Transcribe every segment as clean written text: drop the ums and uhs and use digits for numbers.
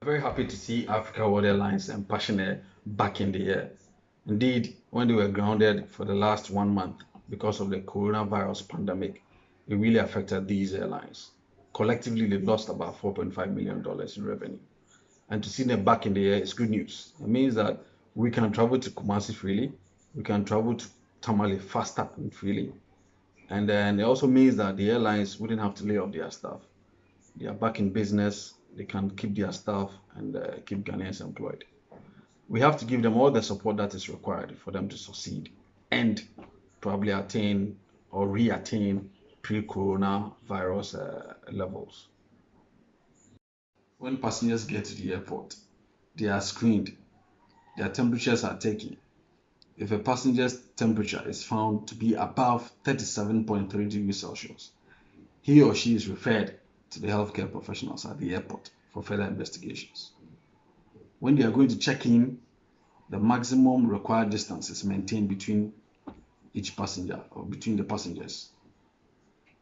Very happy to see Africa World Airlines and Passion Air back in the air. Indeed, when they were grounded for the last 1 month because of the coronavirus pandemic, it really affected these airlines. Collectively, they lost about $4.5 million in revenue. And to see them back in the air is good news. It means that we can travel to Kumasi freely, we can travel to Tamale faster and freely. And then it also means that the airlines wouldn't have to lay off their staff. They are back in business, they can keep their staff and keep Ghanaians employed. We have to give them all the support that is required for them to succeed and probably attain or re-attain pre-coronavirus levels. When passengers get to the airport, they are screened, their temperatures are taken. If a passenger's temperature is found to be above 37.3 degrees Celsius, he or she is referred to the healthcare professionals at the airport for further investigations. When they are going to check in, the maximum required distance is maintained between each passenger or between the passengers.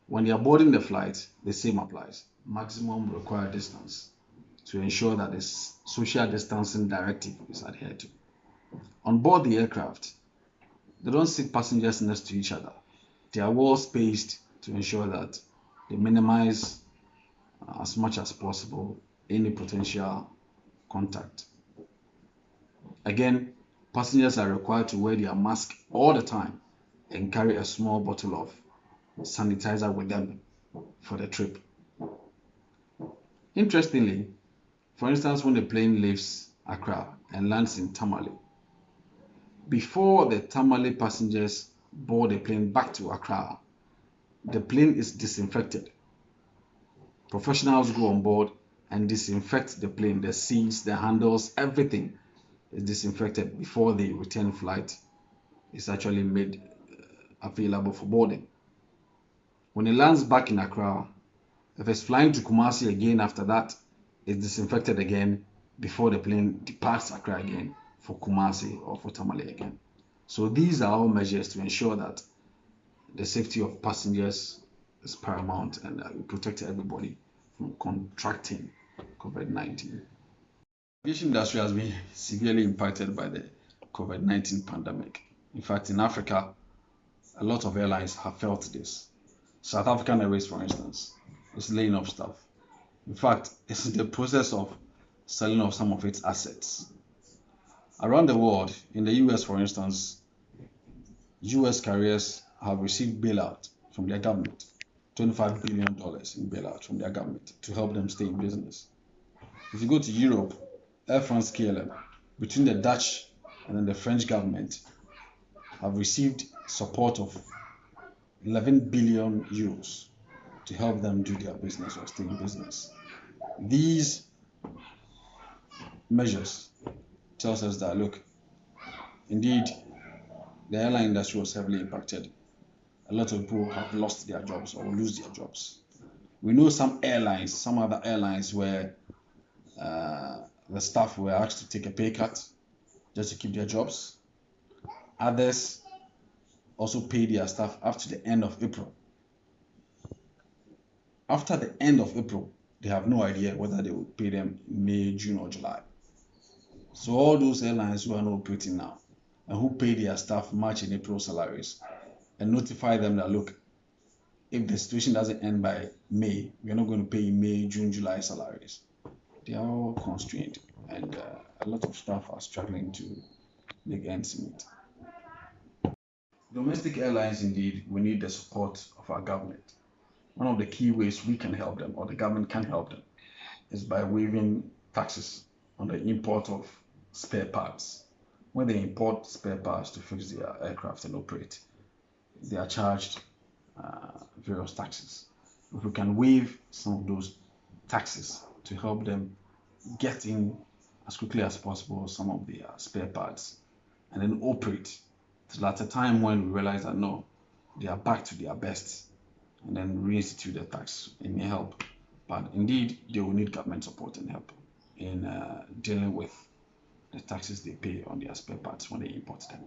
When they are boarding the flight, the same applies. Maximum required distance to ensure that the social distancing directive is adhered to. On board the aircraft, they don't sit passengers next to each other. They are well spaced to ensure that they minimize as much as possible any potential contact. Again, passengers are required to wear their mask all the time and carry a small bottle of sanitizer with them for the trip. Interestingly, for instance, when the plane leaves Accra and lands in Tamale, before the Tamale passengers board the plane back to Accra, the plane is disinfected. Professionals go on board and disinfect the plane, the seats, the handles, everything is disinfected before the return flight is actually made available for boarding. When it lands back in Accra, if it's flying to Kumasi again after that, it's disinfected again before the plane departs Accra again for Kumasi or for Tamale again. So these are all measures to ensure that the safety of passengers is paramount and we protect everybody from contracting COVID-19. The aviation industry has been severely impacted by the COVID-19 pandemic. In fact, in Africa, a lot of airlines have felt this. South African Airways, for instance, is laying off staff. In fact, it's in the process of selling off some of its assets. Around the world, in the US, for instance, US carriers have received bailout from their government, $25 billion in bailout from their government to help them stay in business. If you go to Europe, Air France KLM, between the Dutch and then the French government, have received support of 11 billion euros to help them do their business or stay in business. These measures tells us that, look, indeed, the airline industry was heavily impacted. A lot of people have lost their jobs or will lose their jobs. We know some other airlines where the staff were asked to take a pay cut just to keep their jobs. Others also pay their staff up to the end of April. After the end of April, they have no idea whether they will pay them May, June, or July. So all those airlines who are not operating now and who pay their staff March and April salaries and notify them that, look, if the situation doesn't end by May, we are not going to pay May, June, July salaries. They are all constrained and a lot of staff are struggling to make ends meet. Domestic airlines, indeed, we need the support of our government. One of the key ways we can help them or the government can help them is by waiving taxes on the import of spare parts. When they import spare parts to fix their aircraft and operate, they are charged various taxes. If we can waive some of those taxes to help them get in as quickly as possible some of the spare parts and then operate till at a time when we realize that no, they are back to their best, and then reinstitute the tax, it may help. But indeed, they will need government support and help in dealing with the taxes they pay on their spare parts when they import them.